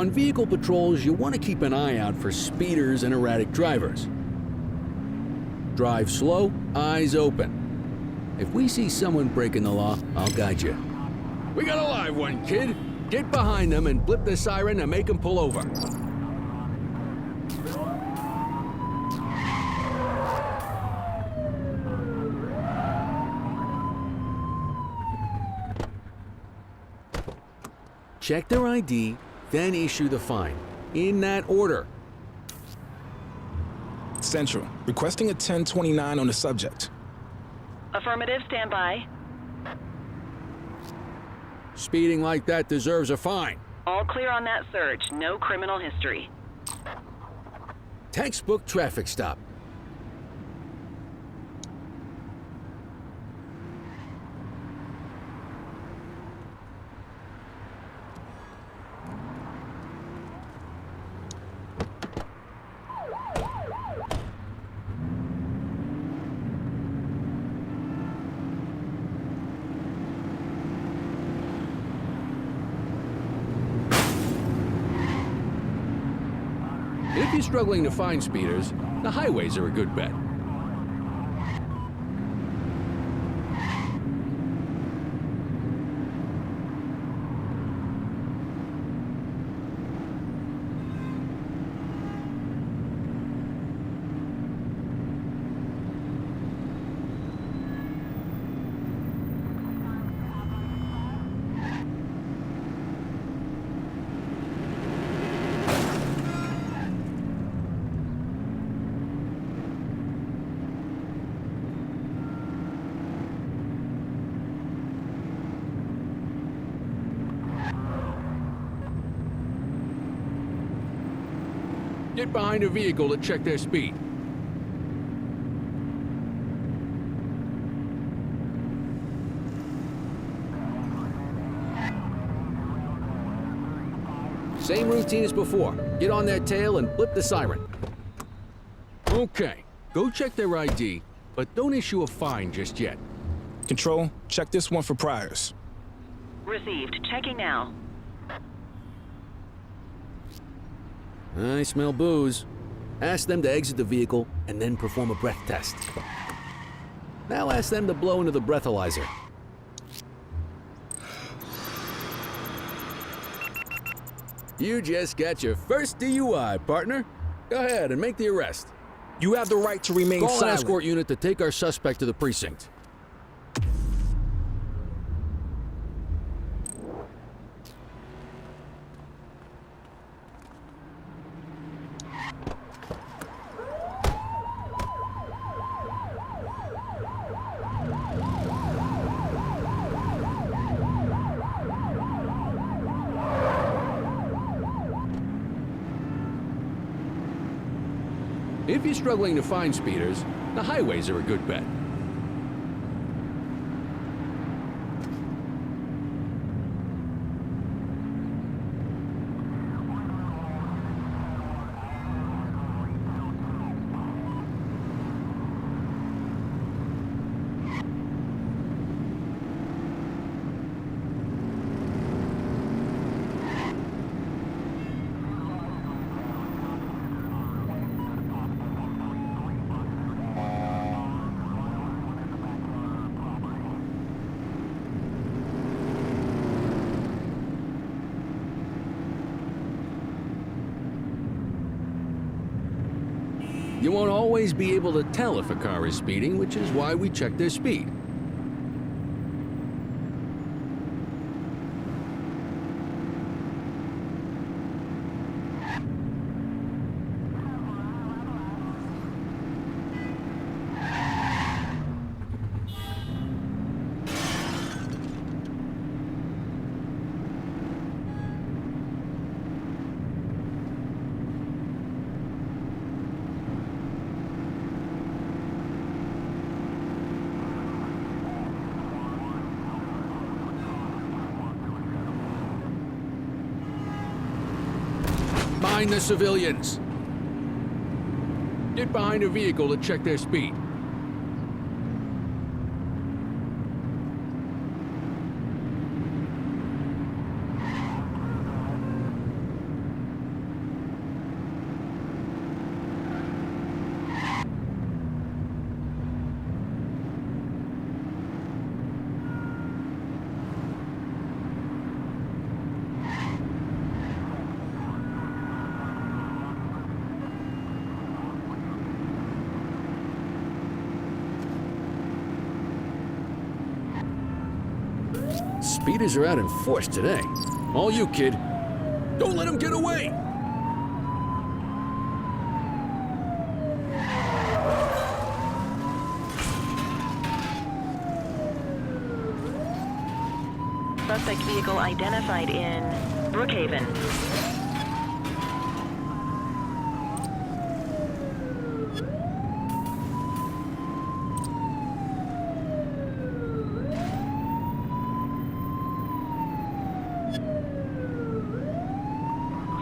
On vehicle patrols, you want to keep an eye out for speeders and erratic drivers. Drive slow, eyes open. If we see someone breaking the law, I'll guide you. We got a live one, kid. Get behind them and blip the siren and make them pull over. Check their ID, then issue the fine. In that order. Central, requesting a 1029 on the subject. Affirmative, stand by. Speeding like that deserves a fine. All clear on that search, no criminal history. Textbook traffic stop. If you're struggling to find speeders, the highways are a good bet. Get behind a vehicle to check their speed. Same routine as before. Get on their tail and flip the siren. Okay, go check their ID, but don't issue a fine just yet. Control, check this one for priors. Received. Checking now. I smell booze. Ask them to exit the vehicle and then perform a breath test. Now ask them to blow into the breathalyzer. You just got your first DUI, partner. Go ahead and make the arrest. You have the right to remain Call an silent. escort unit to take our suspect to the precinct. If you're struggling to find speeders, the highways are a good bet. You won't always be able to tell if a car is speeding, which is why we check their speed. Mind the civilians. Get behind a vehicle to check their speed. Speeders are out in force today. All you, kid. Don't let him get away! Suspect vehicle identified in Brookhaven.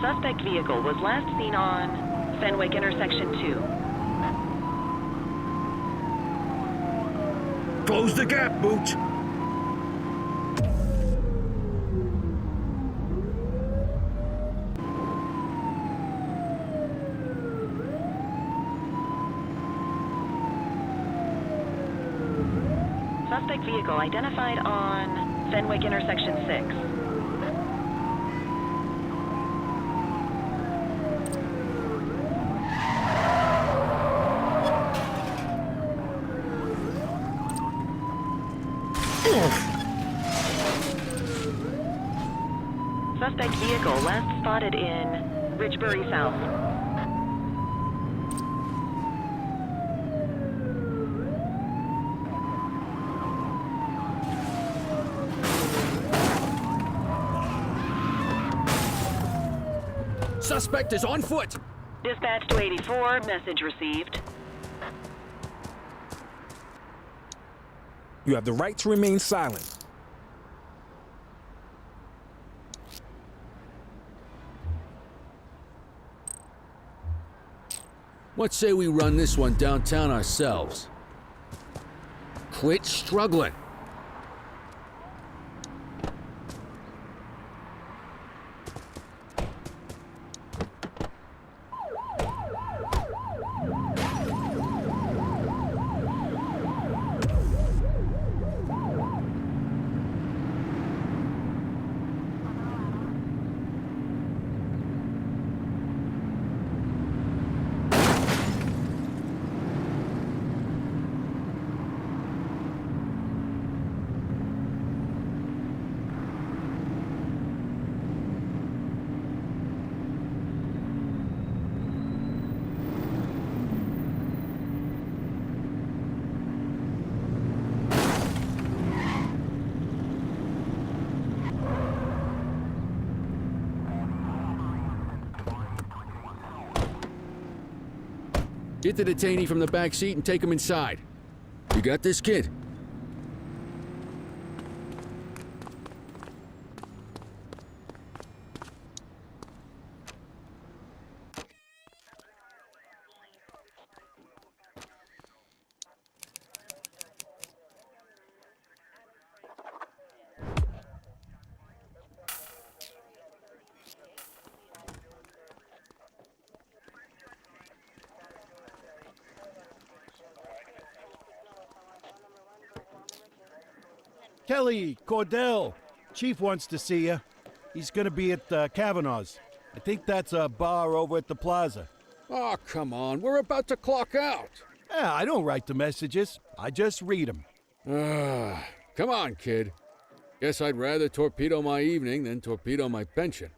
Suspect vehicle was last seen on Fenwick intersection 2. Close the gap, Boots! Suspect vehicle identified on Fenwick intersection 6. Suspect vehicle last spotted in Richbury South. Suspect is on foot! Dispatch to 84, message received. You have the right to remain silent. What say we run this one downtown ourselves? Quit struggling. Get the detainee from the back seat and take him inside. You got this, kid? Kelly, Cordell, Chief wants to see you. He's gonna be at Kavanaugh's. I think that's a bar over at the plaza. Oh, come on. We're about to clock out. Yeah, I don't write the messages. I just read them. Come on, kid. Guess I'd rather torpedo my evening than torpedo my pension.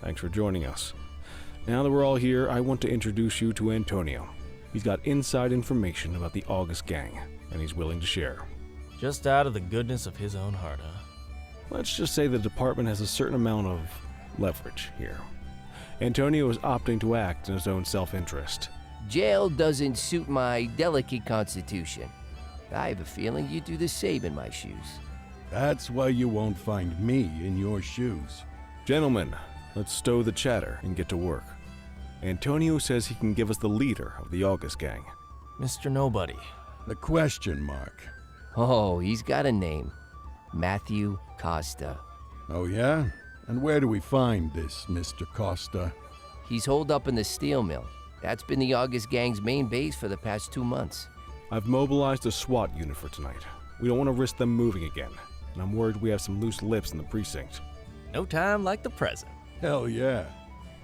Thanks for joining us. Now that we're all here, I want to introduce you to Antonio. He's got inside information about the August gang, and he's willing to share. Just out of the goodness of his own heart, huh? Let's just say the department has a certain amount of leverage here. Antonio is opting to act in his own self-interest. Jail doesn't suit my delicate constitution. I have a feeling you'd do the same in my shoes. That's why you won't find me in your shoes. Gentlemen, let's stow the chatter and get to work. Antonio says he can give us the leader of the August gang. Mr. Nobody. The question mark. Oh, he's got a name. Matthew Costa. Oh, yeah? And where do we find this Mr. Costa? He's holed up in the steel mill. That's been the August gang's main base for the past 2 months. I've mobilized a SWAT unit for tonight. We don't want to risk them moving again, and I'm worried we have some loose lips in the precinct. No time like the present. Hell yeah.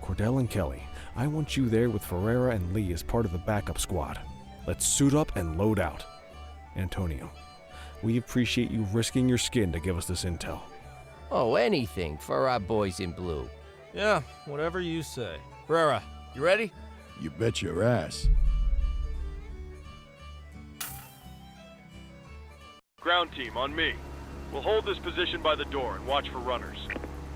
Cordell and Kelly, I want you there with Ferreira and Lee as part of the backup squad. Let's suit up and load out. Antonio, we appreciate you risking your skin to give us this intel. Oh, anything for our boys in blue. Yeah, whatever you say. Ferreira, you ready? You bet your ass. Ground team, on me. We'll hold this position by the door and watch for runners.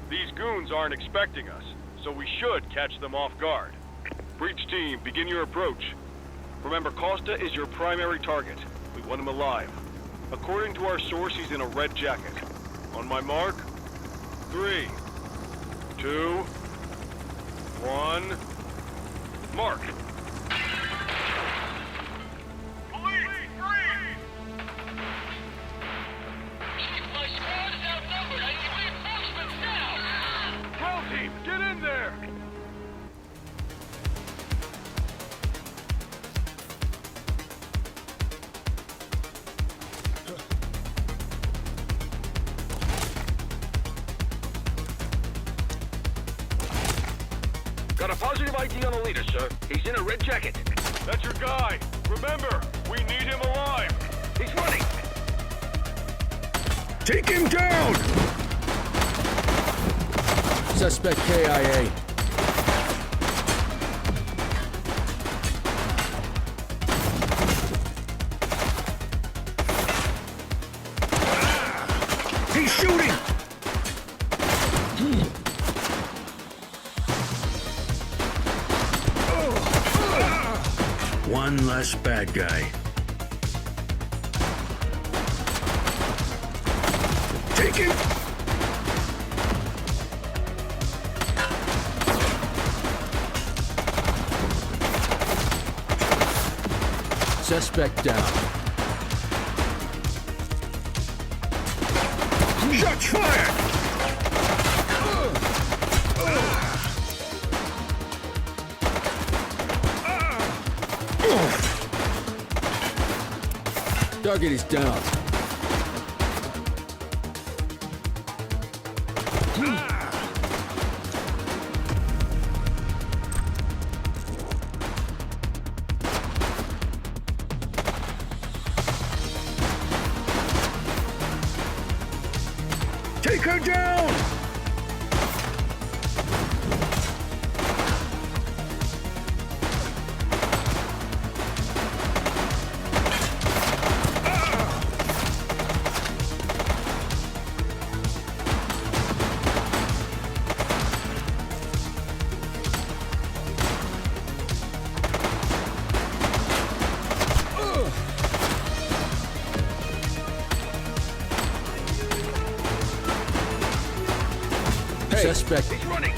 These goons aren't expecting us, so we should catch them off guard. Breach team, begin your approach. Remember, Costa is your primary target. We want him alive. According to our source, he's in a red jacket. On my mark, 3, 2, 1, mark! Team, get in there! Got a positive ID on the leader, sir. He's in a red jacket. That's your guy. Remember, we need him alive. He's running. Take him down! Suspect KIA. He's shooting! One less bad guy. Take him! Suspect down. Shots fired! Target is down. Take her down! Suspect. He's running.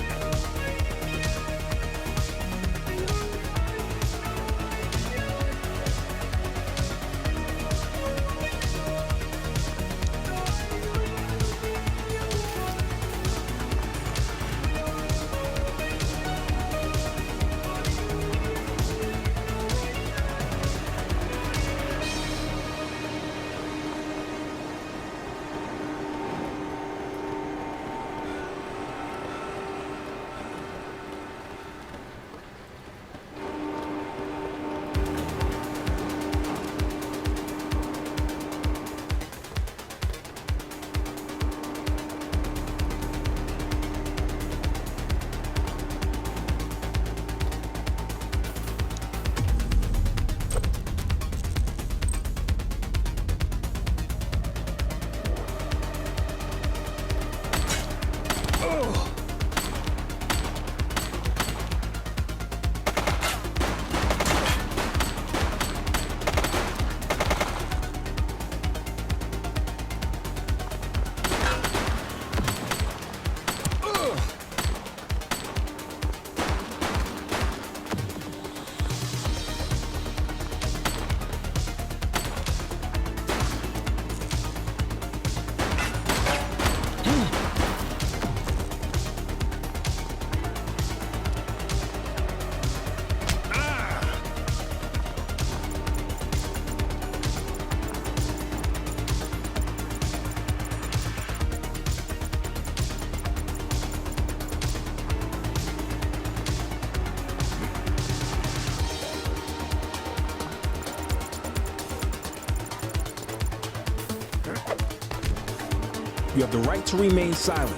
You have the right to remain silent.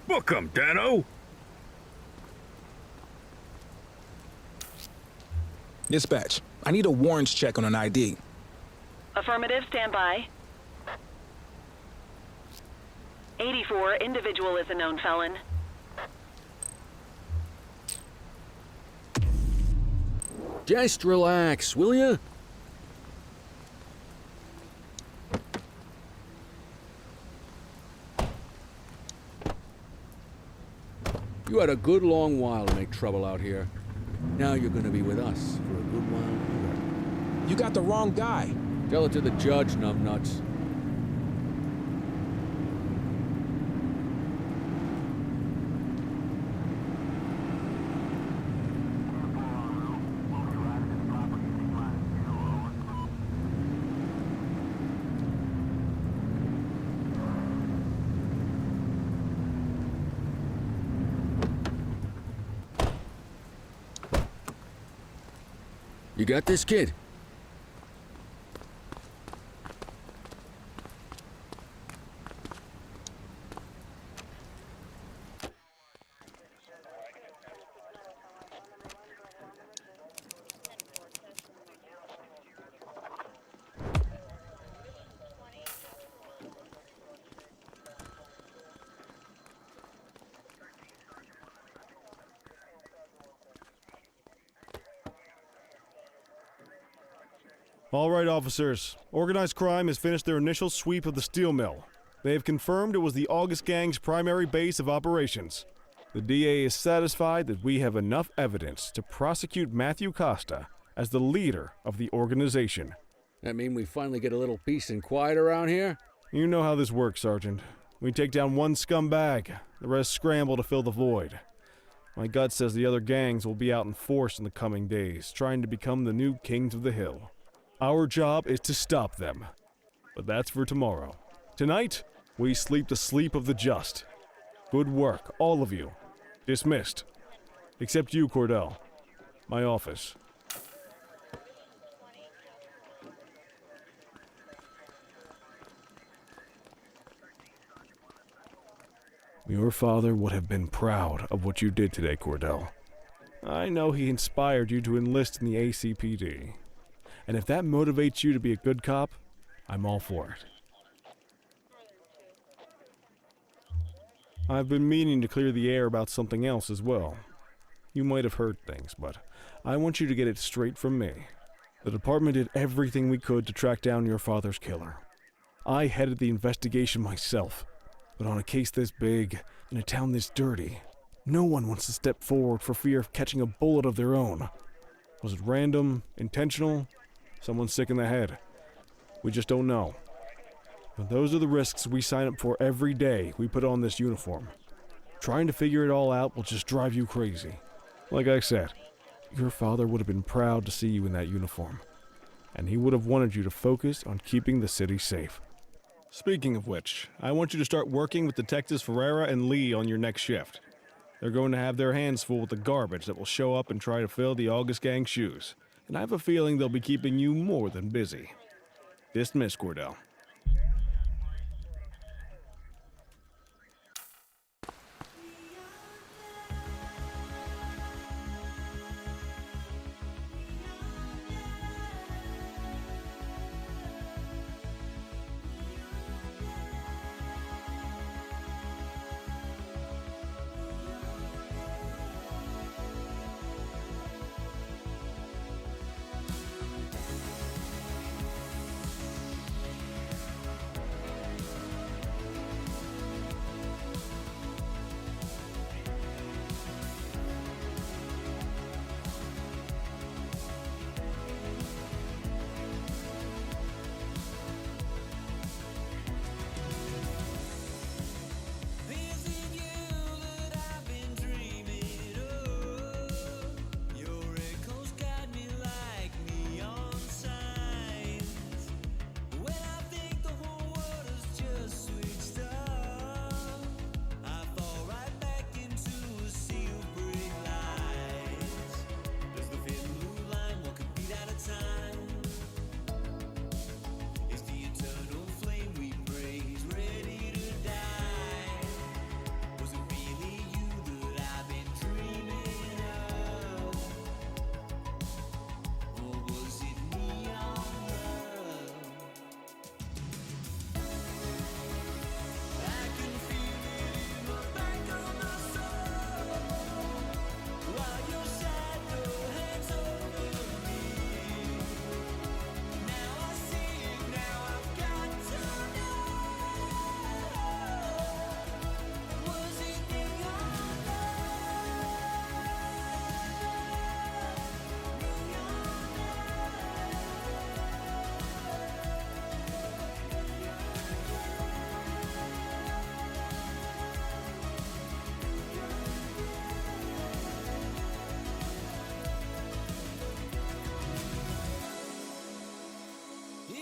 Book 'em, Dano! Dispatch, I need a warrants check on an ID. Affirmative, stand by. 84, individual is a known felon. Just relax, will ya? You had a good long while to make trouble out here. Now you're gonna be with us for a good while longer. You got the wrong guy. Tell it to the judge, numbnuts. You got this, kid? All right, officers. Organized crime has finished their initial sweep of the steel mill. They have confirmed it was the August Gang's primary base of operations. The DA is satisfied that we have enough evidence to prosecute Matthew Costa as the leader of the organization. That mean we finally get a little peace and quiet around here? You know how this works, Sergeant. We take down one scumbag, the rest scramble to fill the void. My gut says the other gangs will be out in force in the coming days, trying to become the new kings of the hill. Our job is to stop them. But that's for tomorrow. Tonight, we sleep the sleep of the just. Good work, all of you. Dismissed. Except you, Cordell. My office. Your father would have been proud of what you did today, Cordell. I know he inspired you to enlist in the ACPD. And if that motivates you to be a good cop, I'm all for it. I've been meaning to clear the air about something else as well. You might have heard things, but I want you to get it straight from me. The department did everything we could to track down your father's killer. I headed the investigation myself, but on a case this big, in a town this dirty, no one wants to step forward for fear of catching a bullet of their own. Was it random, intentional? Someone sick in the head. We just don't know. But those are the risks we sign up for every day we put on this uniform. Trying to figure it all out will just drive you crazy. Like I said, your father would have been proud to see you in that uniform. And he would have wanted you to focus on keeping the city safe. Speaking of which, I want you to start working with Detectives Ferreira and Lee on your next shift. They're going to have their hands full with the garbage that will show up and try to fill the August Gang shoes. And I have a feeling they'll be keeping you more than busy. Dismiss, Cordell.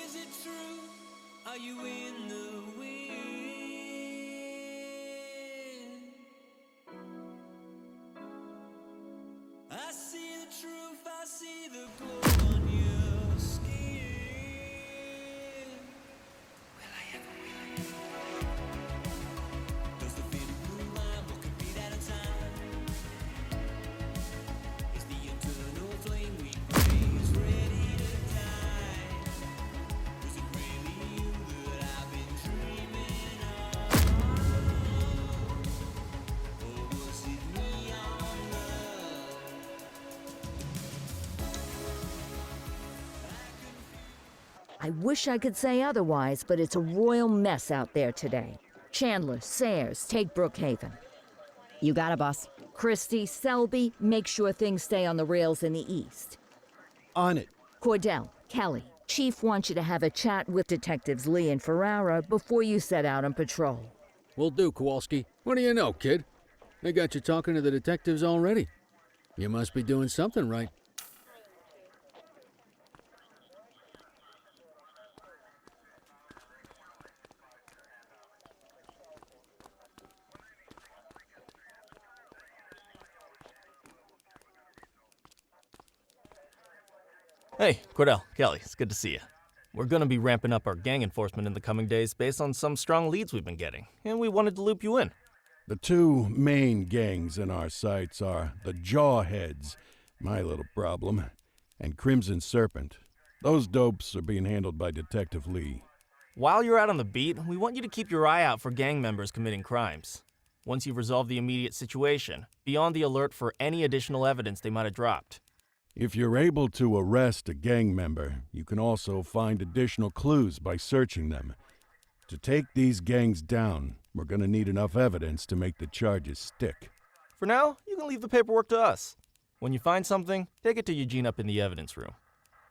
Is it true? Are you in the wind? I see the truth, I see the glow on your skin. Will I ever win? Does the fear move on? What could be that a time? Is the eternal flame we praise ready to die? Was it really you that I've been dreaming of? Or was it neon love? I wish I could say otherwise, but it's a royal mess out there today. Chandler, Sayers, take Brookhaven. You got it, boss. Christie, Selby, make sure things stay on the rails in the east. On it. Cordell, Kelly, Chief wants you to have a chat with Detectives Lee and Ferrara before you set out on patrol. Will do, Kowalski. What do you know, kid? They got you talking to the detectives already. You must be doing something right. Hey, Cordell, Kelly, it's good to see you. We're going to be ramping up our gang enforcement in the coming days based on some strong leads we've been getting, and we wanted to loop you in. The two main gangs in our sights are the Jawheads, my little problem, and Crimson Serpent. Those dopes are being handled by Detective Lee. While you're out on the beat, we want you to keep your eye out for gang members committing crimes. Once you've resolved the immediate situation, be on the alert for any additional evidence they might have dropped. If you're able to arrest a gang member, you can also find additional clues by searching them. To take these gangs down, we're going to need enough evidence to make the charges stick. For now, you can leave the paperwork to us. When you find something, take it to Eugene up in the evidence room.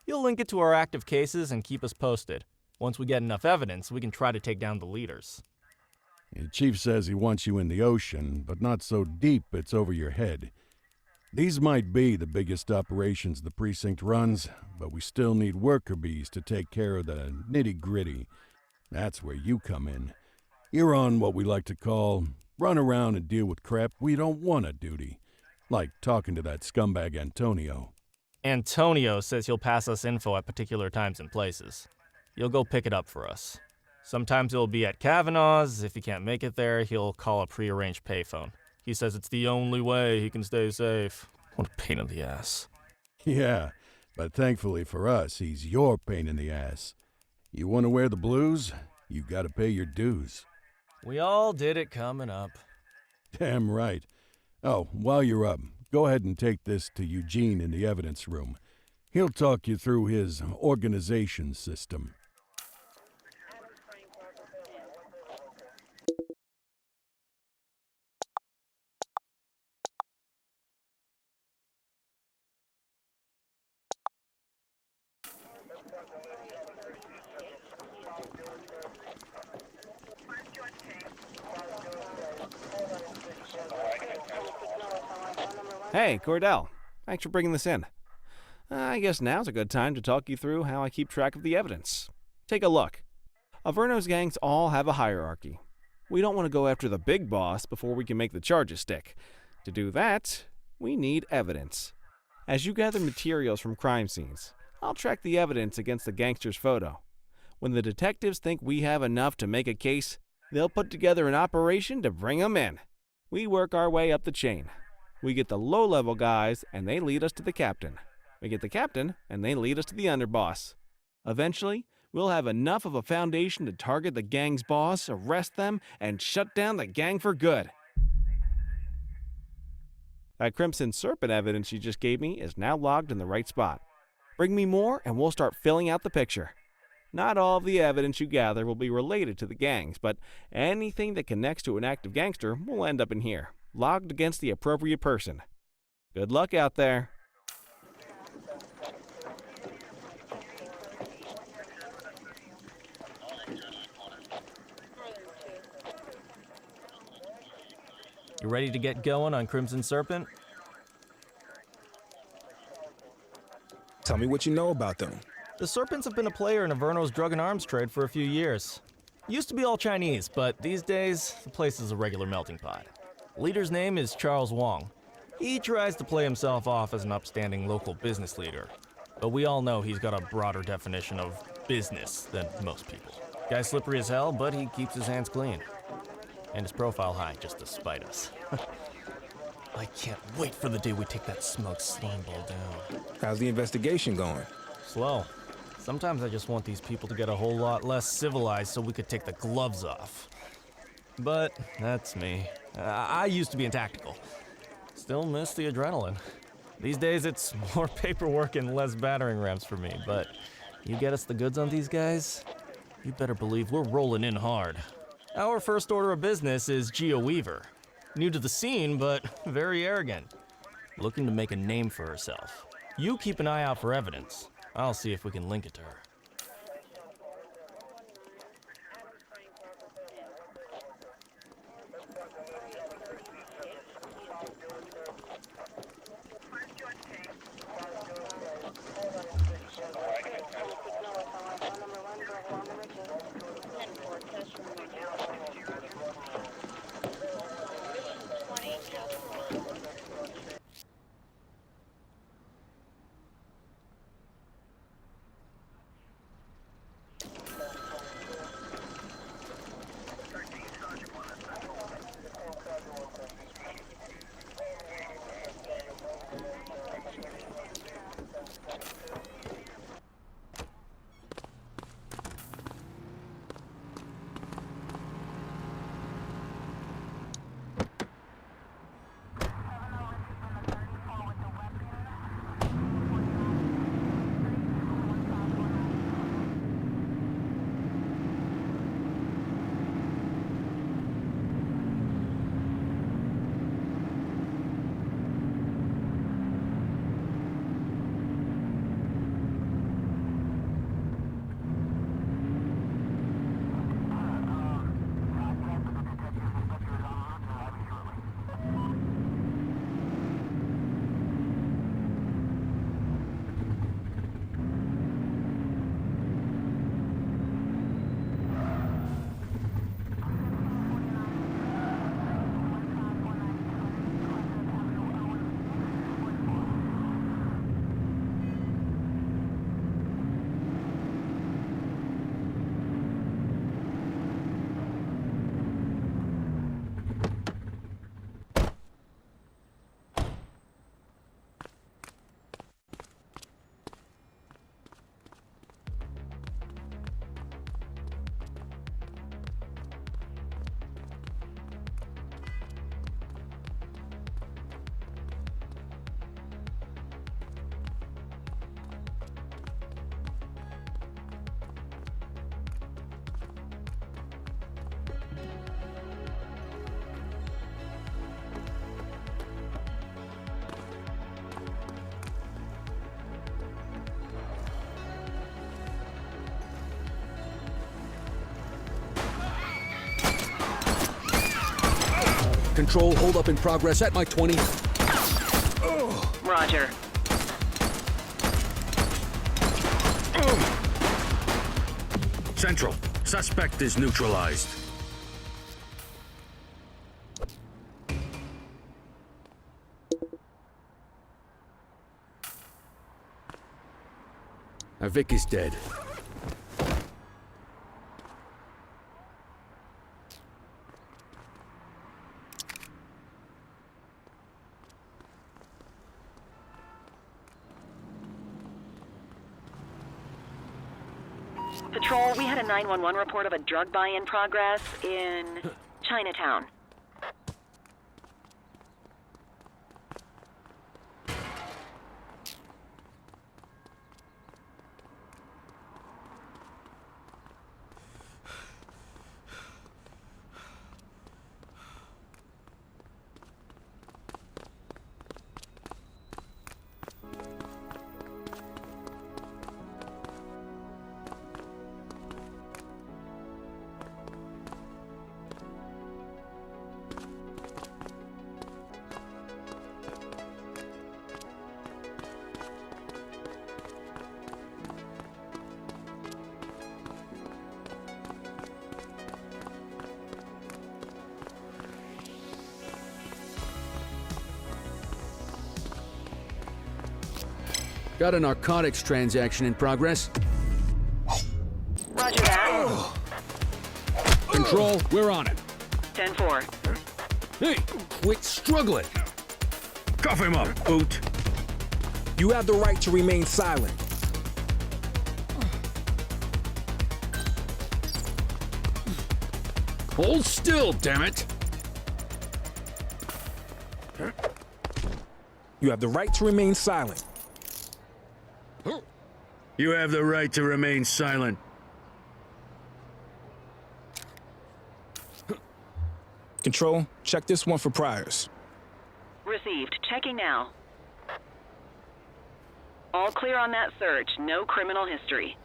You'll link it to our active cases and keep us posted. Once we get enough evidence, we can try to take down the leaders. The chief says he wants you in the ocean, but not so deep it's over your head. These might be the biggest operations the precinct runs, but we still need worker bees to take care of the nitty-gritty. That's where you come in. You're on what we like to call run around and deal with crap we don't want to duty, like talking to that scumbag Antonio. Antonio says he'll pass us info at particular times and places. You'll go pick it up for us. Sometimes it'll be at Kavanaugh's. If he can't make it there, he'll call a prearranged payphone. He says it's the only way he can stay safe. What a pain in the ass. Yeah, but thankfully for us, he's your pain in the ass. You want to wear the blues? You gotta pay your dues. We all did it coming up. Damn right. Oh, while you're up, go ahead and take this to Eugene in the evidence room. He'll talk you through his organization system. Hey, Cordell. Thanks for bringing this in. I guess now's a good time to talk you through how I keep track of the evidence. Take a look. Averno's gangs all have a hierarchy. We don't want to go after the big boss before we can make the charges stick. To do that, we need evidence. As you gather materials from crime scenes, I'll track the evidence against the gangster's photo. When the detectives think we have enough to make a case, they'll put together an operation to bring 'em in. We work our way up the chain. We get the low-level guys, and they lead us to the captain. We get the captain, and they lead us to the underboss. Eventually, we'll have enough of a foundation to target the gang's boss, arrest them, and shut down the gang for good. That Crimson Serpent evidence you just gave me is now logged in the right spot. Bring me more, and we'll start filling out the picture. Not all of the evidence you gather will be related to the gangs, but anything that connects to an active gangster will end up in here, logged against the appropriate person. Good luck out there. You ready to get going on Crimson Serpent? Tell me what you know about them. The Serpents have been a player in Averno's drug and arms trade for a few years. Used to be all Chinese, but these days, the place is a regular melting pot. The leader's name is Charles Wong. He tries to play himself off as an upstanding local business leader, but we all know he's got a broader definition of business than most people. Guy's slippery as hell, but he keeps his hands clean. And his profile high just to spite us. I can't wait for the day we take that smug slimeball down. How's the investigation going? Slow. Sometimes I just want these people to get a whole lot less civilized so we could take the gloves off. But that's me. I used to be in tactical. Still miss the adrenaline. These days it's more paperwork and less battering rams for me, but you get us the goods on these guys, you better believe we're rolling in hard. Our first order of business is Geo Weaver. New to the scene, but very arrogant. Looking to make a name for herself. You keep an eye out for evidence. I'll see if we can link it to her. Control, hold up in progress at my 20. Roger. Central, suspect is neutralized. Vic is dead. Patrol, we had a 911 report of a drug buy in progress in Chinatown. Got a narcotics transaction in progress. Roger that. Control, we're on it. 10-4. Hey, quit struggling. Cuff him up, Boot. You have the right to remain silent. Hold still, damn it. You have the right to remain silent. You have the right to remain silent. Control, check this one for priors. Received. Checking now. All clear on that search. No criminal history.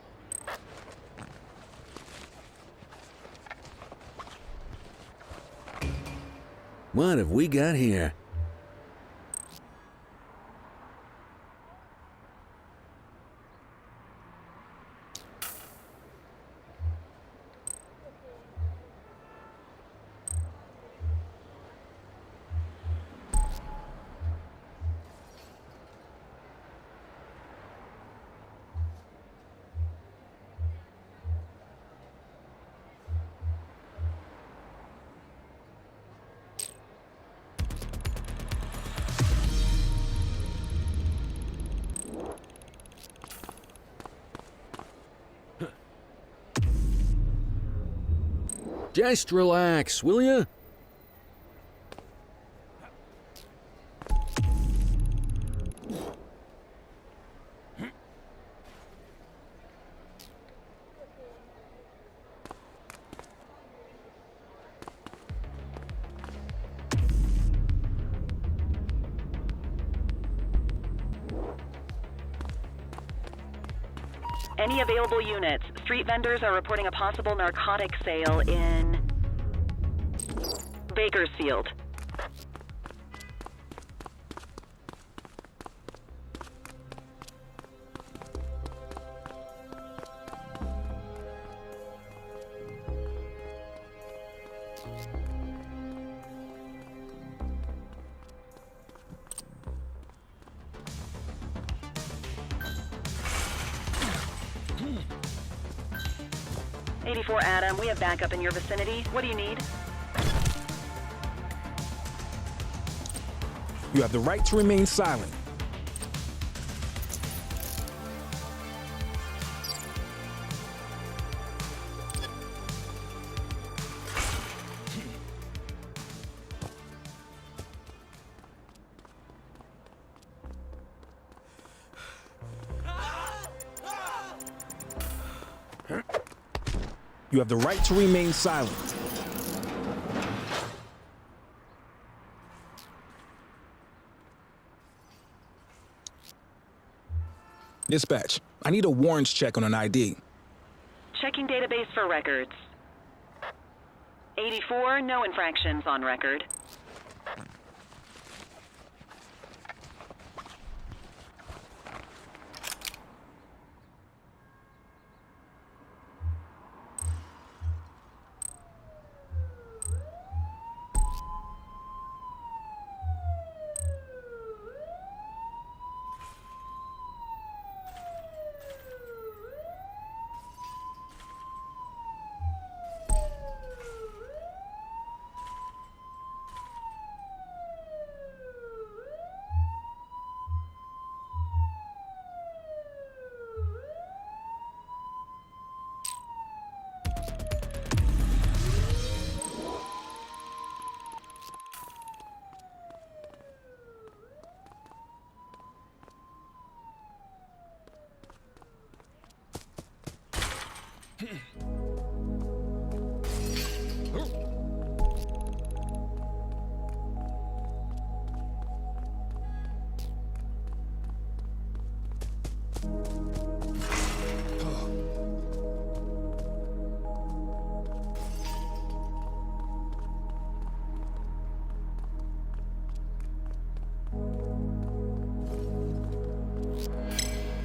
What have we got here? Just relax, will ya? Any available units? Street vendors are reporting a possible narcotic sale in Bakersfield. Adam, we have backup in your vicinity. What do you need? You have the right to remain silent. You have the right to remain silent. Dispatch, I need a warrants check on an ID. Checking database for records. 84, no infractions on record.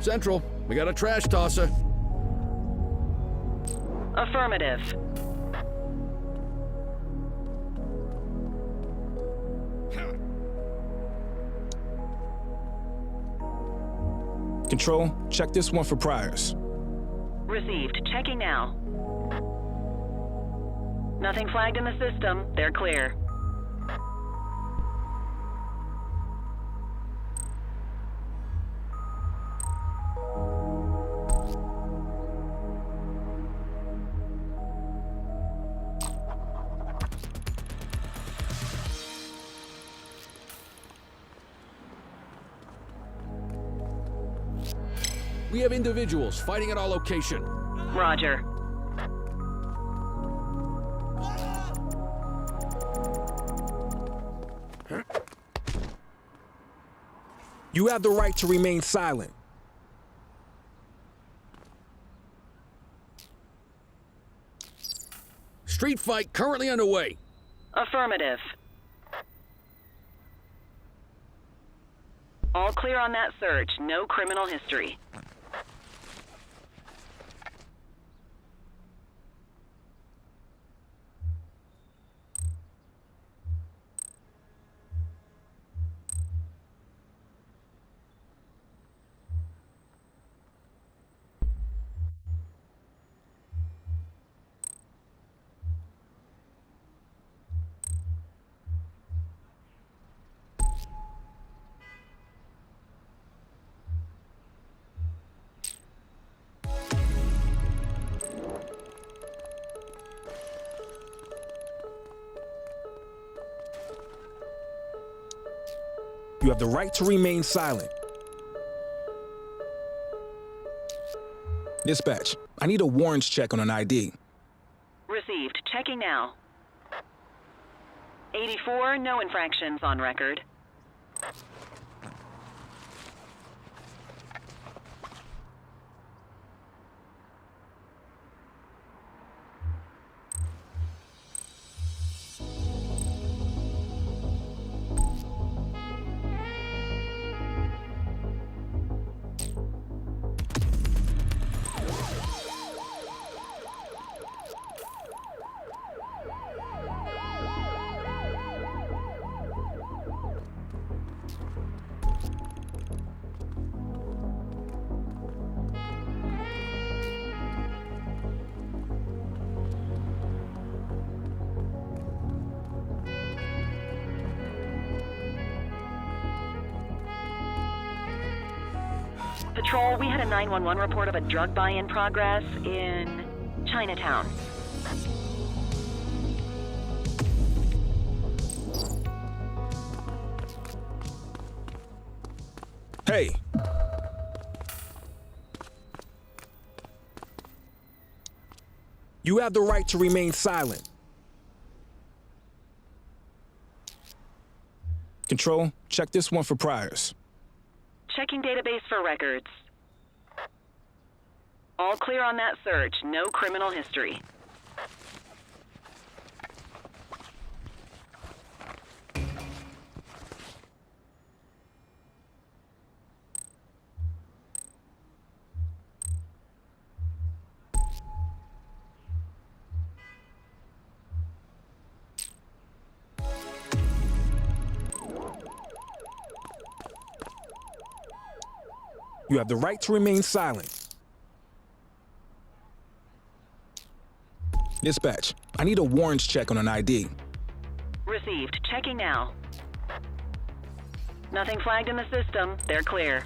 Central, we got a trash tosser. Affirmative. Control, check this one for priors. Received. Checking now. Nothing flagged in the system. They're clear. We have individuals fighting at our location. Roger. You have the right to remain silent. Street fight currently underway. Affirmative. All clear on that search. No criminal history. You have the right to remain silent. Dispatch, I need a warrants check on an ID. Received. Checking now. 84, no infractions on record. Patrol, we had a 911 report of a drug buy in progress in Chinatown. Hey! You have the right to remain silent. Control, check this one for priors. Checking database for records. All clear on that search. No criminal history. You have the right to remain silent. Dispatch, I need a warrants check on an ID. Received. Checking now. Nothing flagged in the system. They're clear.